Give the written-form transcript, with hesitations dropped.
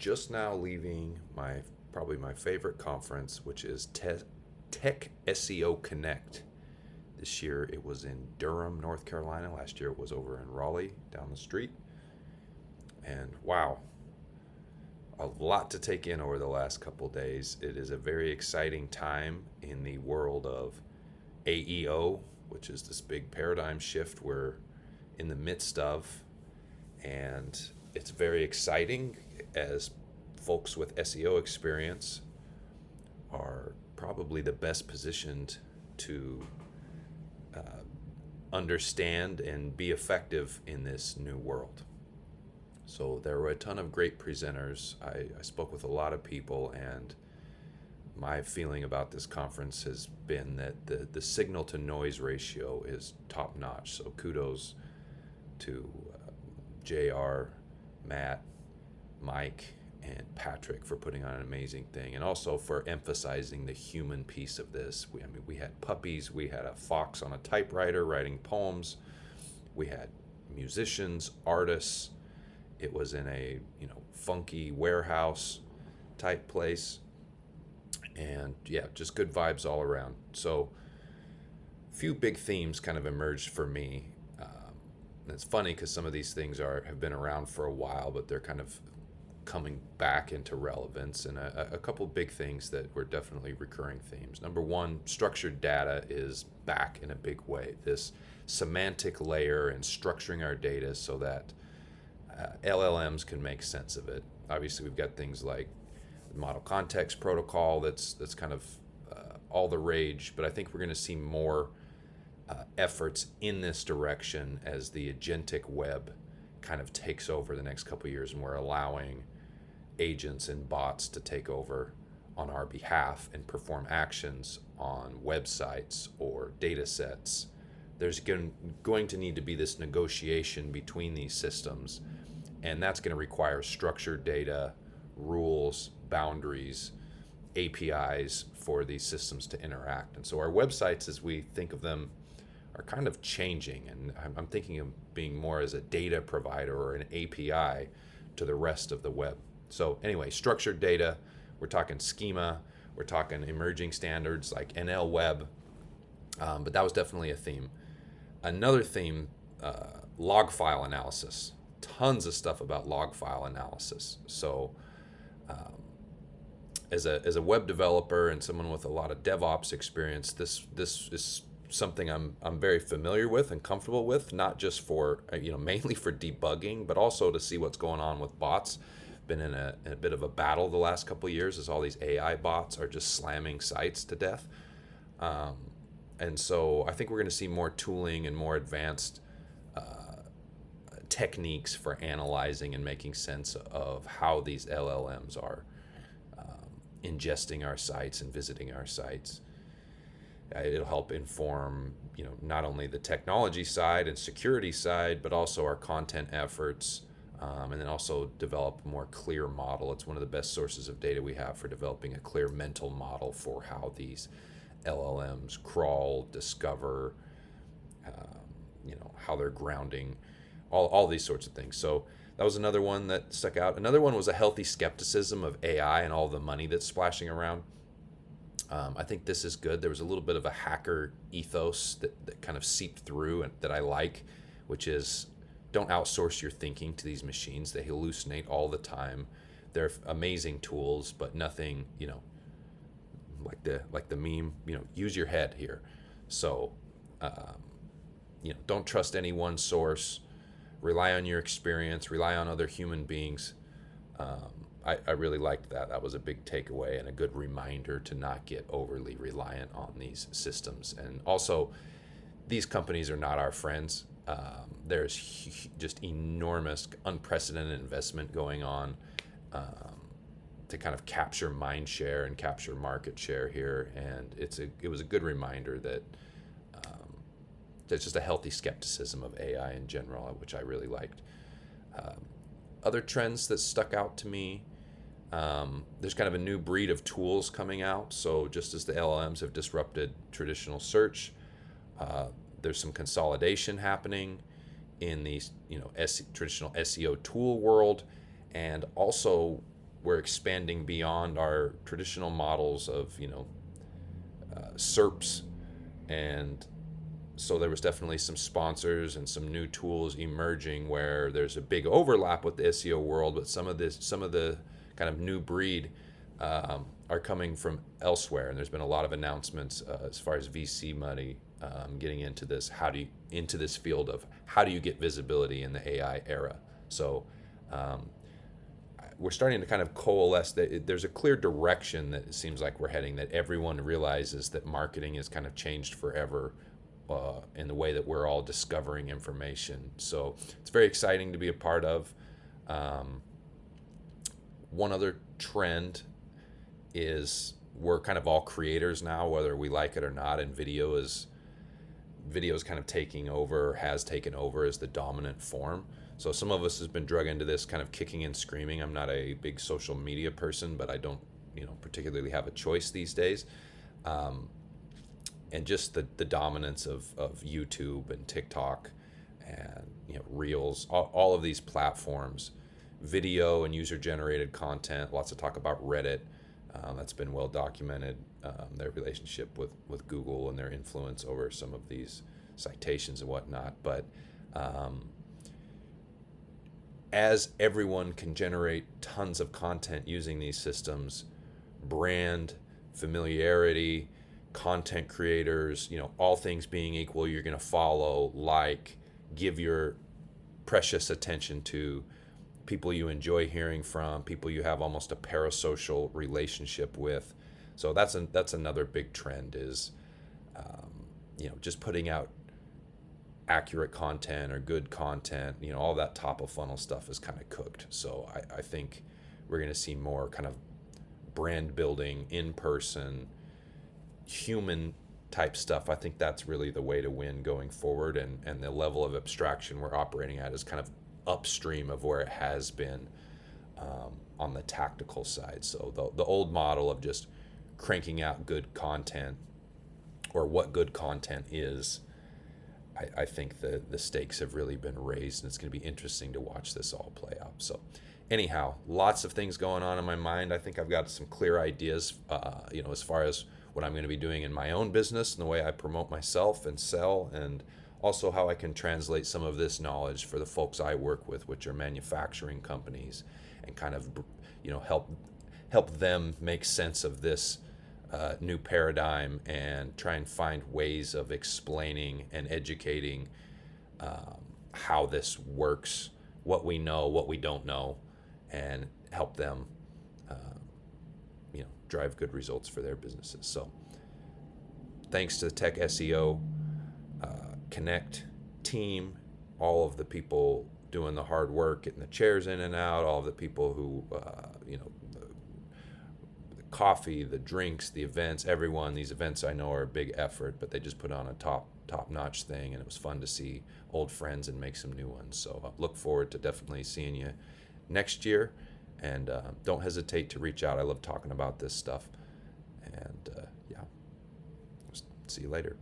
just now leaving probably my favorite conference, which is Tech SEO Connect. This year it was in Durham, North Carolina. Last year it was over in Raleigh, down the street. And wow, a lot to take in over the last couple days. It is a very exciting time in the world of AEO, which is this big paradigm shift we're in the midst of. And it's very exciting as folks with SEO experience are probably the best positioned to understand and be effective in this new world. So there were a ton of great presenters. I spoke with a lot of people, and my feeling about this conference has been that the signal to noise ratio is top notch. So kudos to JR, Matt, Mike, and Patrick for putting on an amazing thing, and also for emphasizing the human piece of this. We had puppies, we had a fox on a typewriter writing poems, we had musicians, artists. It was in a funky warehouse type place, and yeah, just good vibes all around. So a few big themes kind of emerged for me. And it's funny because some of these things have been around for a while, but they're kind of coming back into relevance, and a couple big things that were definitely recurring themes. Number one, structured data is back in a big way. This semantic layer and structuring our data so that LLMs can make sense of it. Obviously, we've got things like the model context protocol that's kind of all the rage, but I think we're going to see more efforts in this direction as the agentic web kind of takes over the next couple of years, and we're allowing agents and bots to take over on our behalf and perform actions on websites or data sets. There's going to need to be this negotiation between these systems, and that's going to require structured data, rules, boundaries, APIs for these systems to interact. And so our websites, as we think of them, are kind of changing, and I'm thinking of being more as a data provider or an API to the rest of the web. So anyway, structured data, we're talking schema, we're talking emerging standards like NL Web, but that was definitely a theme. Another theme, log file analysis. Tons of stuff about log file analysis. So as a web developer and someone with a lot of DevOps experience, this is something I'm very familiar with and comfortable with, not just for mainly for debugging, but also to see what's going on with bots. Been in a bit of a battle the last couple of years as all these AI bots are just slamming sites to death. And so I think we're going to see more tooling and more advanced techniques for analyzing and making sense of how these LLMs are ingesting our sites and visiting our sites. It'll help inform, not only the technology side and security side, but also our content efforts, and then also develop a more clear model. It's one of the best sources of data we have for developing a clear mental model for how these LLMs crawl, discover, how they're grounding, all these sorts of things. So that was another one that stuck out. Another one was a healthy skepticism of AI and all the money that's splashing around. I think this is good. There was a little bit of a hacker ethos that kind of seeped through and that I like, which is don't outsource your thinking to these machines. They hallucinate all the time. They're amazing tools, but nothing, like the meme, use your head here. So, don't trust any one source. Rely on your experience. Rely on other human beings. I really liked that. That was a big takeaway and a good reminder to not get overly reliant on these systems. And also, these companies are not our friends. There's just enormous, unprecedented investment going on to kind of capture mind share and capture market share here. And it was a good reminder that there's just a healthy skepticism of AI in general, which I really liked. Other trends that stuck out to me, there's kind of a new breed of tools coming out. So just as the LLMs have disrupted traditional search, there's some consolidation happening in the traditional SEO tool world, and also we're expanding beyond our traditional models of SERPs, and so there was definitely some sponsors and some new tools emerging where there's a big overlap with the SEO world, but some of the kind of new breed are coming from elsewhere, and there's been a lot of announcements as far as VC money getting into this. Into this field of how do you get visibility in the AI era? So we're starting to kind of coalesce that there's a clear direction that it seems like we're heading. That everyone realizes that marketing has kind of changed forever. In the way that we're all discovering information. So it's very exciting to be a part of. One other trend is we're kind of all creators now, whether we like it or not, and video is kind of taking over, has taken over as the dominant form. So some of us has been drug into this kind of kicking and screaming. I'm not a big social media person, but I don't particularly have a choice these days. And just the dominance of YouTube and TikTok and Reels, all of these platforms, video and user-generated content. Lots of talk about Reddit. That's been well documented. Their relationship with Google and their influence over some of these citations and whatnot. But as everyone can generate tons of content using these systems, brand familiarity, content creators, all things being equal, you're going to follow, give your precious attention to people you enjoy hearing from, people you have almost a parasocial relationship with. So that's another big trend is, just putting out accurate content or good content. All that top of funnel stuff is kind of cooked. So I think we're going to see more kind of brand building, in person, human type stuff. I think that's really the way to win going forward, and the level of abstraction we're operating at is kind of upstream of where it has been on the tactical side. So the old model of just cranking out good content, or what good content is, I think the stakes have really been raised, and it's going to be interesting to watch this all play out. So anyhow, lots of things going on in my mind. I think I've got some clear ideas as far as what I'm going to be doing in my own business and the way I promote myself and sell, and also how I can translate some of this knowledge for the folks I work with, which are manufacturing companies, and kind of help them make sense of this new paradigm, and try and find ways of explaining and educating how this works, what we know, what we don't know, and help them drive good results for their businesses. So thanks to the Tech SEO Connect team, all of the people doing the hard work, getting the chairs in and out, all of the people who, the coffee, the drinks, the events, everyone. These events I know are a big effort, but they just put on a top-notch thing, and it was fun to see old friends and make some new ones. So I look forward to definitely seeing you next year. And don't hesitate to reach out. I love talking about this stuff. And see you later.